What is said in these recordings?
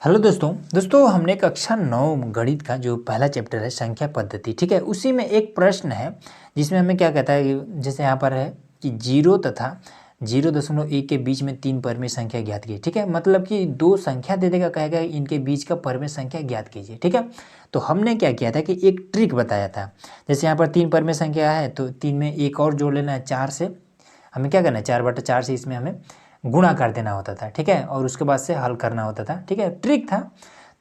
Hello दोस्तों हमने कक्षा 9 गणित का जो पहला चैप्टर है संख्या पद्धति, ठीक है, उसी में एक प्रश्न है जिसमें हमें क्या कहता है कि जैसे यहाँ पर है कि 0 तथा 0.1 के बीच में 3 परमेय संख्या ज्ञात कीजिए। ठीक है, मतलब कि दो संख्या दे देगा, कहेगा इनके बीच का परमेय संख्या ज्ञात कीजिए। ठीक है, तो हमने क्या किया था कि एक ट्रिक बताया था। जैसे यहाँ पर 3 परमेय संख्या है तो 3 में एक और जोड़ लेना है 4 से। हमें क्या करना है 4/4 से इसमें हमें गुणा कर देना होता था। ठीक है, और उसके बाद से हल करना होता था। ठीक है, ट्रिक था।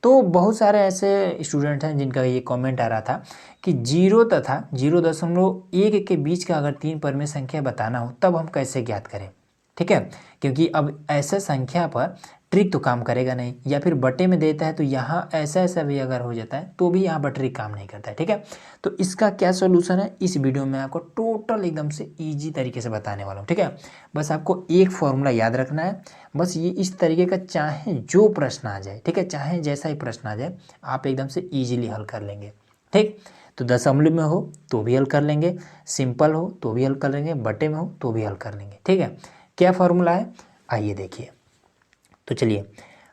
तो बहुत सारे ऐसे स्टूडेंट हैं जिनका ये कमेंट आ रहा था कि 0 तथा 0.1 के बीच का अगर 3 परमेय संख्या बताना हो तब हम कैसे ज्ञात करें। ठीक है, क्योंकि अब ऐसे संख्या पर ट्रिक तो काम करेगा नहीं, या फिर बटे में देता है तो यहाँ ऐसा ऐसा भी अगर हो जाता है तो भी यहाँ पर ट्रिक काम नहीं करता है। ठीक है, तो इसका क्या सोल्यूशन है इस वीडियो में आपको टोटल एकदम से ईजी तरीके से बताने वाला हूँ। ठीक है, बस आपको एक फॉर्मूला याद रखना है। बस ये इस तरीके का चाहे जो प्रश्न आ जाए, ठीक है, चाहे जैसा ही प्रश्न आ जाए आप एकदम से ईजिली हल कर लेंगे। ठीक, तो दशमलव में हो तो भी हल कर लेंगे, सिंपल हो तो भी हल कर लेंगे, बटे में हो तो भी हल कर लेंगे। ठीक है, क्या फॉर्मूला है आइए देखिए। तो चलिए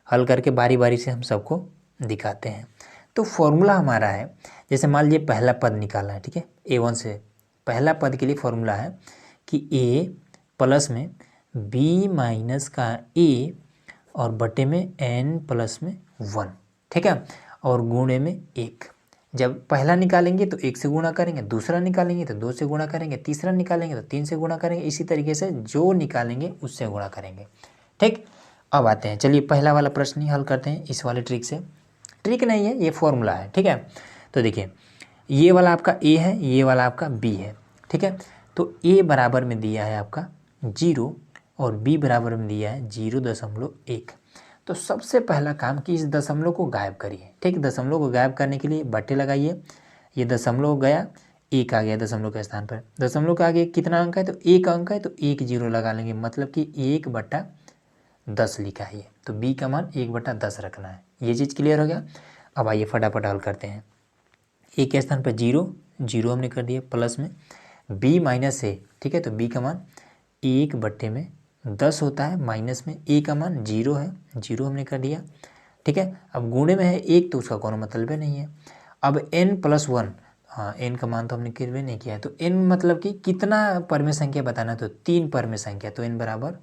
हल करके बारी बारी से हम सबको दिखाते हैं। तो फॉर्मूला हमारा है, जैसे मान लीजिए पहला पद निकालना है। ठीक है, A1 से पहला पद के लिए फॉर्मूला है कि A प्लस में B माइनस का A और बटे में N प्लस में 1। ठीक है, और गुणे में 1। जब पहला निकालेंगे तो 1 से गुणा करेंगे, दूसरा निकालेंगे तो 2 से गुणा करेंगे, तीसरा निकालेंगे तो 3 से गुणा करेंगे, इसी तरीके से जो निकालेंगे उससे गुणा करेंगे। ठीक, अब आते हैं, चलिए पहला वाला प्रश्न ही हल करते हैं इस वाले ट्रिक से। ट्रिक नहीं है, ये फॉर्मूला है। ठीक है, तो देखिए ये वाला आपका A है, ये वाला आपका B है। ठीक है, तो A बराबर में दिया है आपका 0 और B बराबर में दिया है 0.1। तो सबसे पहला काम कि इस दशमलव को गायब करिए। ठीक, दशमलव को गायब करने के लिए बट्टे लगाइए। ये दशमलव गया, 1 आ गया दशमलव के स्थान पर। दशमलव के आगे कितना अंक है तो 1 अंक है, तो 1 0 लगा लेंगे, मतलब कि 1/10 लिखा है ये। तो B का मान 1/10 रखना है। ये चीज़ क्लियर हो गया। अब आइए फटाफट हल करते हैं। A के स्थान पर 0 हमने कर दिया, प्लस में B माइनस A। ठीक है, तो B का मान 1/10 होता है, माइनस में A का मान 0 है, 0 हमने कर दिया। ठीक है, अब गुणे में है 1 तो उसका कोई मतलब ही नहीं है। अब N प्लस 1, हाँ N का मान तो हमने कितने नहीं किया है, तो N मतलब कि कितना परमेय संख्या बताना है, तो 3 परमेय संख्या, तो N बराबर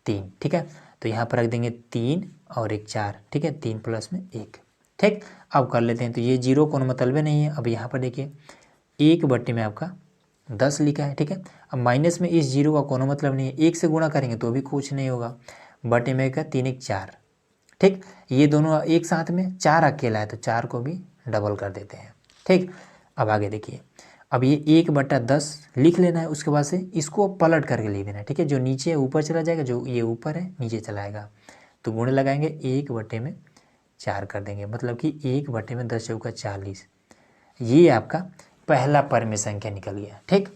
3। ठीक है, तो यहाँ पर रख देंगे 3 और 1 4। ठीक है, 3 प्लस में 1। ठीक, अब कर लेते हैं, तो ये 0 को मतलब ही नहीं है। अब यहाँ पर देखिए 1 में आपका 10 लिखा है। ठीक है, अब माइनस में इस 0 का कोनो मतलब नहीं है, 1 से गुणा करेंगे तो भी कुछ नहीं होगा। बटे में का 3 1 4। ठीक, ये दोनों एक साथ में 4 अकेला है तो 4 को भी डबल कर देते हैं। ठीक, अब आगे देखिए, अब ये 1/10 लिख लेना है, उसके बाद से इसको पलट करके लिख देना है। ठीक है, जो नीचे ऊपर चला जाएगा, जो ये ऊपर है नीचे चला आएगा, तो गुणे लगाएंगे 1/4 कर देंगे, मतलब कि 1/10 चौका 40। ये आपका पहला परमेय संख्या निकल गया। ठीक,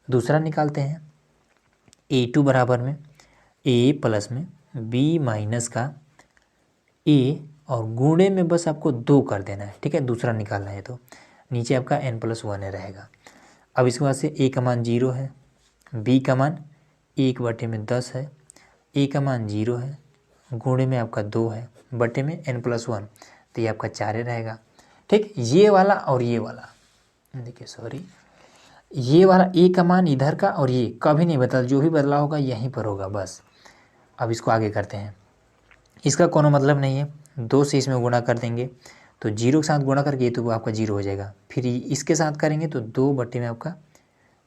दूसरा निकालते हैं। A2 बराबर में A प्लस में B माइनस का A और गुणे में बस आपको 2 कर देना है। ठीक है, दूसरा निकालना है, तो नीचे आपका N+1 रहेगा। अब इसके बाद से A का मान 0 है, B का मान 1/10 है, A का मान 0 है, गुणे में आपका 2 है, बटे में N+1, तो ये आपका 4 रहेगा। ठीक, ये वाला और ये वाला देखिए, सॉरी, ये वाला A का मान इधर का और ये कभी नहीं बदला, जो भी बदला होगा यहीं पर होगा बस। अब इसको आगे करते हैं, इसका कोनो मतलब नहीं है, 2 से इसमें गुणा कर देंगे तो 0 के साथ गुणा करके ये तो वो आपका 0 हो जाएगा। फिर इसके साथ करेंगे तो 2 बट्टे में आपका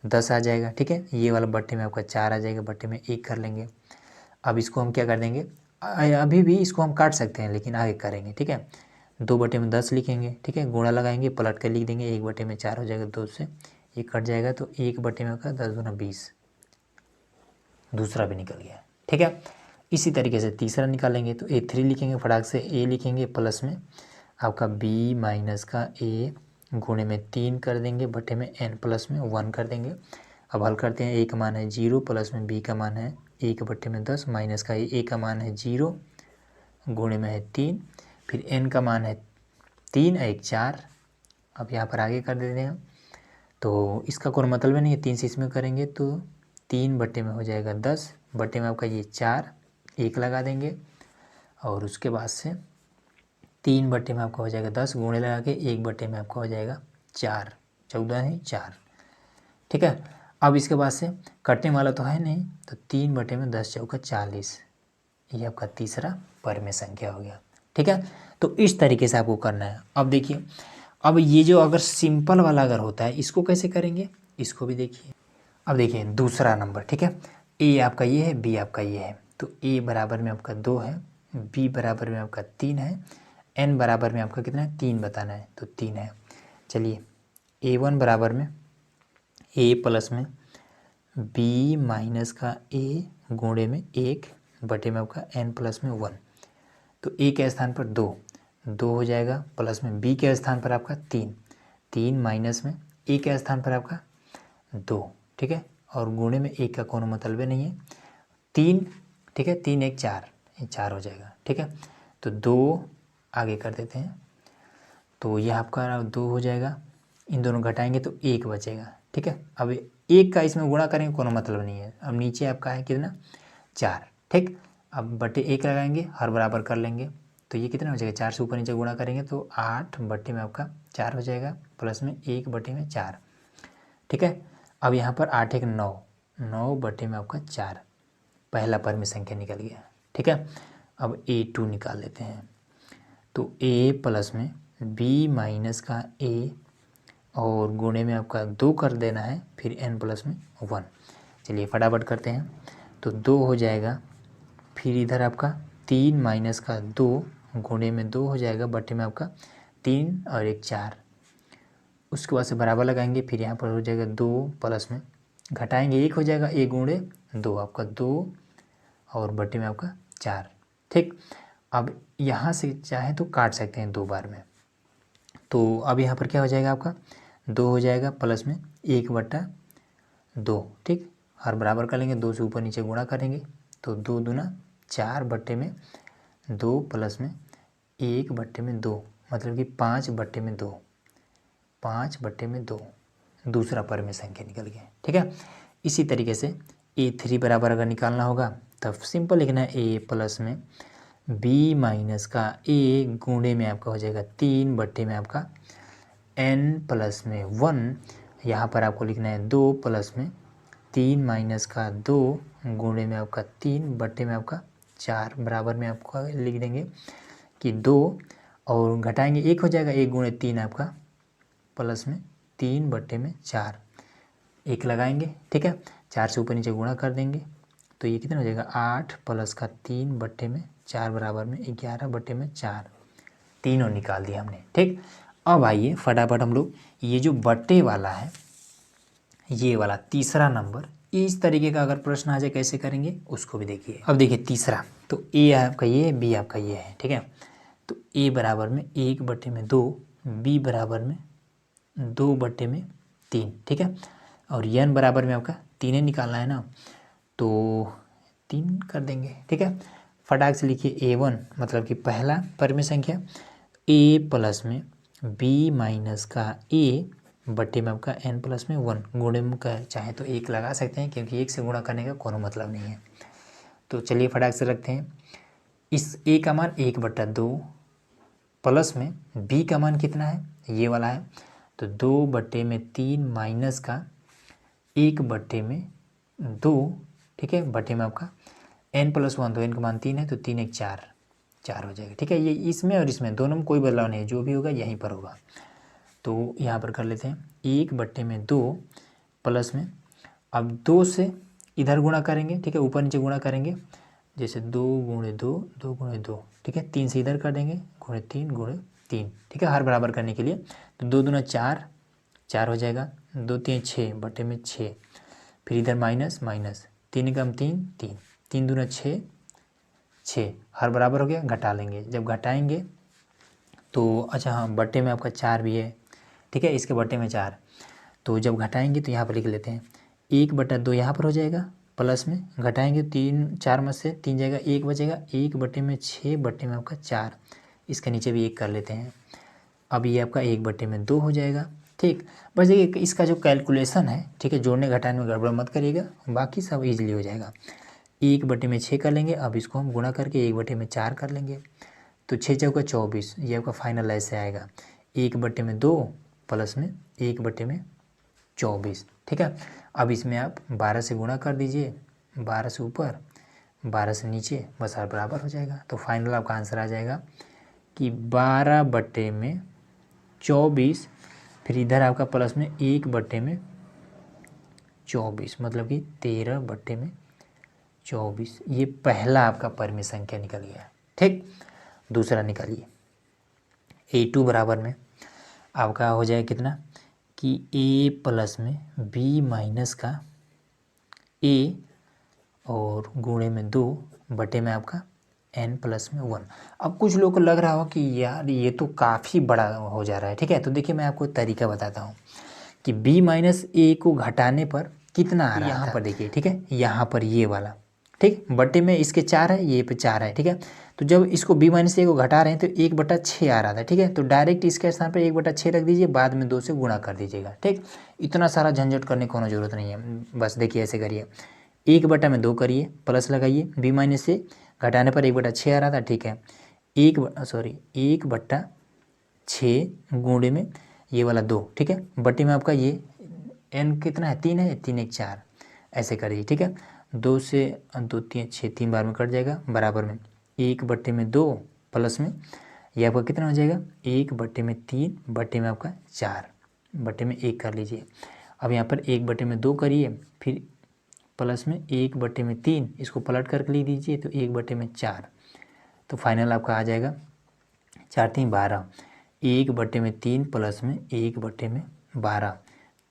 10 आ जाएगा। ठीक है, ये वाला बट्टे में आपका 4 आ जाएगा, बट्टे में 1 कर लेंगे। अब इसको हम क्या कर देंगे, अभी भी इसको हम काट सकते हैं लेकिन आगे करेंगे। ठीक है, 2/10 लिखेंगे। ठीक है, गुणा लगाएंगे, पलट कर लिख देंगे, 1/4 हो जाएगा, 2 से 1 कट जाएगा, तो 1/में आपका 10 दूना 20, दूसरा भी निकल गया। ठीक है, इसी तरीके से तीसरा निकालेंगे तो A3 लिखेंगे, फटाक से A लिखेंगे, प्लस में आपका B माइनस का A गुणे में 3 कर देंगे, बटे में N प्लस में 1 कर देंगे। अब हल करते हैं, A का मान है 0, प्लस में B का मान है 1/10, माइनस का A का मान है 0, गुणे में है 3, फिर N का मान है 3 1 4। अब यहाँ पर आगे कर देते हैं, तो इसका कोई मतलब नहीं है, 3 से इसमें करेंगे तो 3 बटे में हो जाएगा 10, बटे में आपका ये 4, 1 लगा देंगे, और उसके बाद से 3 बट्टे में आपका हो जाएगा 10, गुणे लगा के 1 बट्टे में आपका हो जाएगा 4, 14 है 4। ठीक है, अब इसके बाद से कटने वाला तो है नहीं, तो 3 बट्टे में 10 चौका 40, ये आपका तीसरा परिमेय संख्या हो गया। ठीक है, तो इस तरीके से आपको करना है। अब देखिए, अब ये जो अगर सिंपल वाला अगर होता है इसको कैसे करेंगे, इसको भी देखिए। अब देखिए दूसरा नंबर, ठीक है, ए आपका ये है, बी आपका ये है, तो ए बराबर में आपका 2 है, बी बराबर में आपका 3 है, एन बराबर में आपका कितना है 3 बताना है, तो 3 है। चलिए A1 बराबर में ए प्लस में बी माइनस का ए गुणे में 1 बटे में आपका एन प्लस में 1, तो ए के स्थान पर 2 हो जाएगा, प्लस में बी के स्थान पर आपका 3 माइनस में ए के स्थान पर आपका 2। ठीक है, और गुणे में 1 का कोनो मतलब नहीं है, 3, ठीक है, 3 1 4, ये 4 हो जाएगा। ठीक है, तो 2 आगे कर देते हैं, तो यह आपका 2 हो जाएगा, इन दोनों घटाएंगे तो 1 बचेगा। ठीक है, अब 1 का इसमें गुणा करेंगे कोनो मतलब नहीं है, अब नीचे आपका है कितना 4। ठीक, अब बटे 1 लगाएंगे, हर बराबर कर लेंगे, तो ये कितना हो जाएगा 4 से ऊपर नीचे गुणा करेंगे तो 8 बटे में आपका 4 हो जाएगा, प्लस में 1 बटे में 4। ठीक है, अब यहाँ पर 8 1 9, 9 बटे में आपका 4, पहला परिमेय संख्या निकल गया। ठीक है, अब A2 निकाल लेते हैं, तो A प्लस में B माइनस का A और गुणे में आपका 2 कर देना है, फिर n प्लस में 1। चलिए फटाफट करते हैं, तो 2 हो जाएगा, फिर इधर आपका 3 माइनस का 2 गुणे में 2 हो जाएगा, बटे में आपका 3 और 1 4, उसके बाद से बराबर लगाएंगे, फिर यहाँ पर हो जाएगा 2 प्लस में घटाएंगे 1 हो जाएगा, 1 गुणे 2 आपका 2 और बटे में आपका 4। ठीक, अब यहाँ से चाहे तो काट सकते हैं 2 बार में, तो अब यहाँ पर क्या हो जाएगा आपका 2 हो जाएगा, प्लस में 1 बटा 2। ठीक, हर बराबर कर लेंगे, 2 से ऊपर नीचे गुणा करेंगे, तो 2 दूना 4 बट्टे में 2 प्लस में 1 बट्टे में 2, मतलब कि 5 बट्टे में 2, 5 बट्टे में 2, दूसरा परिमेय संख्या निकल गया। ठीक है, इसी तरीके से A3 बराबर अगर निकालना होगा तब सिंपल लिखना है A प्लस में B माइनस का A गुणे में आपका हो जाएगा 3 बट्टे में आपका n प्लस में 1, यहाँ पर आपको लिखना है 2 प्लस में 3 माइनस का 2 गुणे में आपका 3 बट्टे में आपका 4, बराबर में आपका लिख देंगे कि 2 और घटाएंगे 1 हो जाएगा, 1 गुणे 3 आपका, प्लस में 3 बट्टे में 4, 1 लगाएंगे। ठीक है, 4 से ऊपर नीचे गुणा कर देंगे, तो ये कितना हो जाएगा 8 प्लस का 3 बट्टे में 4 बराबर में 11 बट्टे में 4, तीनों निकाल दिया हमने। ठीक, अब आइए फटाफट हम लोग ये जो बट्टे वाला है, ये वाला तीसरा नंबर, इस तरीके का अगर प्रश्न आ जाए कैसे करेंगे उसको भी देखिए। अब देखिए तीसरा, तो A आपका ये है, B आपका ये है। ठीक है, तो A बराबर में 1 बट्टे में 2, B बराबर में 2 बट्टे में 3। ठीक है, और n बराबर में आपका 3 निकालना है ना, तो 3 कर देंगे। ठीक है, फटाक से लिखिए A1 मतलब कि पहला परिमेय संख्या, A प्लस में B माइनस का A बट्टे में आपका n प्लस में 1, गुणे में का चाहे तो 1 लगा सकते हैं, क्योंकि 1 से गुणा करने का कोनो मतलब नहीं है। तो चलिए फटाक से रखते हैं, इस A का मान 1 बट्टा 2 प्लस में B का मान कितना है, ये वाला है, तो 2 बट्टे में 3 माइनस का 1 बट्टे में 2। ठीक है, बट्टे में आपका n प्लस 1, तो n का मान 3 है, तो 3 1 4, 4 हो जाएगा। ठीक है, ये इसमें और इसमें दोनों में कोई बदलाव नहीं है, जो भी होगा यहीं पर होगा। तो यहाँ पर कर लेते हैं 1 बट्टे में 2 प्लस में, अब 2 से इधर गुणा करेंगे। ठीक है, ऊपर नीचे गुणा करेंगे, जैसे 2 गुणे 2, 2 गुणे 2। ठीक है, 3 से इधर कर देंगे, गुणे 3 गुणे 3। ठीक है, हर बराबर करने के लिए, तो 2 दूना 4, 4 हो जाएगा, 2 3 6 बट्टे में 6, फिर इधर माइनस माइनस, 3 कम 3 3, 3 दूना 6, 6, हर बराबर हो गया, घटा लेंगे। जब घटाएंगे तो अच्छा हाँ, बट्टे में आपका 4 भी है। ठीक है, इसके बट्टे में 4, तो जब घटाएंगे तो यहाँ पर लिख लेते हैं 1 बट्टा 2 यहाँ पर हो जाएगा, प्लस में घटाएंगे 3 4 में से 3 जाएगा, 1 बचेगा, 1 बट्टे में 6 बट्टे में आपका 4, इसके नीचे भी 1 कर लेते हैं। अब ये आपका 1 बट्टे में 2 हो जाएगा। ठीक, बस देखिए इसका जो कैलकुलेशन है, ठीक है, जोड़ने घटाने में गड़बड़ मत करिएगा, बाकी सब ईजिली हो जाएगा। 1 बट्टे में 6 कर लेंगे, अब इसको हम गुणा करके 1 बट्टे में 4 कर लेंगे, तो 6 चौका 24, ये आपका फाइनल ऐसे आएगा 1/2 प्लस में 1/24, ठीक है। अब इसमें आप 12 से गुणा कर दीजिए, 12 से ऊपर 12 से नीचे, बस आप बराबर हो जाएगा। तो फाइनल आपका आंसर आ जाएगा कि 12/24, फिर इधर आपका प्लस में 1/24, मतलब कि 13/24। ये पहला आपका परिमेय संख्या निकल गया, ठीक। दूसरा निकालिए, A2 बराबर में आपका हो जाए कितना कि A प्लस में B माइनस का A और गुणे में 2 बटे में आपका n प्लस में 1। अब कुछ लोगों को लग रहा हो कि यार ये तो काफ़ी बड़ा हो जा रहा है, ठीक है। तो देखिए मैं आपको तरीका बताता हूँ कि B माइनस A को घटाने पर कितना आ रहा है। यहाँ पर देखिए, ठीक है, यहाँ पर ये वाला, ठीक, बटे में इसके 4 है, ये पे 4 है, ठीक है। तो जब इसको B माइनस A को घटा रहे हैं तो 1/6 आ रहा था, ठीक है। तो डायरेक्ट इसके स्थान पर 1/6 रख दीजिए, बाद में 2 से गुणा कर दीजिएगा, ठीक। इतना सारा झंझट करने की कोनो जरूरत नहीं है, बस देखिए ऐसे करिए, 1/2 करिए, प्लस लगाइए, B माइनस से घटाने पर 1/6 आ रहा था, ठीक है। 1/6 गुणे में ये वाला 2, ठीक है, बटे में आपका ये n कितना है, 3 है, 3 1 4, ऐसे करिए, ठीक है। 2 से 2 3 6, 3 बार में कट जाएगा, बराबर में 1/2 प्लस में ये आपका कितना हो जाएगा 1/3 बटे में आपका 4 बटे में 1 कर लीजिए। अब यहाँ पर 1/2 करिए, फिर प्लस में 1/3, इसको पलट कर लिख दीजिए तो 1/4। तो फाइनल आपका आ जाएगा 4 3 12, 1/3 प्लस में 1/12,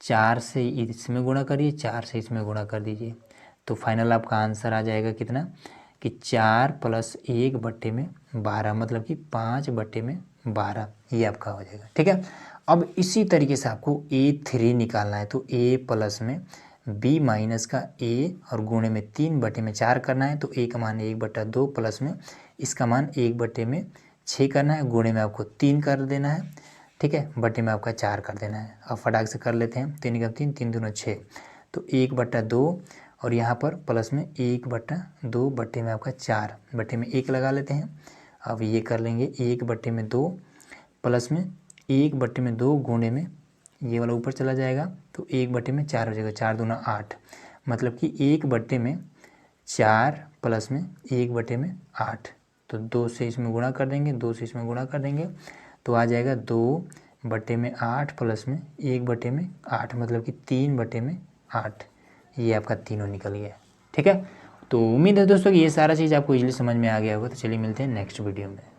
4 से इसमें गुणा करिए, 4 से इसमें गुणा कर दीजिए। तो फाइनल आपका आंसर आ जाएगा कितना कि 4 + 1/12, मतलब कि 5/12, ये आपका हो जाएगा, ठीक है। अब इसी तरीके से आपको A3 निकालना है, तो A प्लस में B माइनस का A और गुणे में 3/4 करना है। तो A का मान 1/2 प्लस में इसका मान 1/6 करना है, गुणे में आपको 3 कर देना है, ठीक है, बटे में आपका 4 कर देना है। अब फटाक से कर लेते हैं, 3 × 3 3 दूना 6, तो 1/2 और यहाँ पर प्लस में 1/2 बटे में आपका 4 बटे में 1 लगा लेते हैं। अब ये कर लेंगे 1/2 प्लस में 1/2 गुणे में ये वाला ऊपर चला जाएगा, तो 1/4 हो जाएगा, 4 दूना 8, मतलब कि 1/4 प्लस में 1/8। तो 2 से इसमें गुणा कर देंगे, 2 से इसमें गुणा कर देंगे, तो आ जाएगा 2/8 प्लस में 1/8, मतलब कि 3/8। ये आपका तीनों निकल गया, ठीक है। तो उम्मीद है दोस्तों कि ये सारा चीज़ आपको इजीली समझ में आ गया होगा। तो चलिए मिलते हैं नेक्स्ट वीडियो में।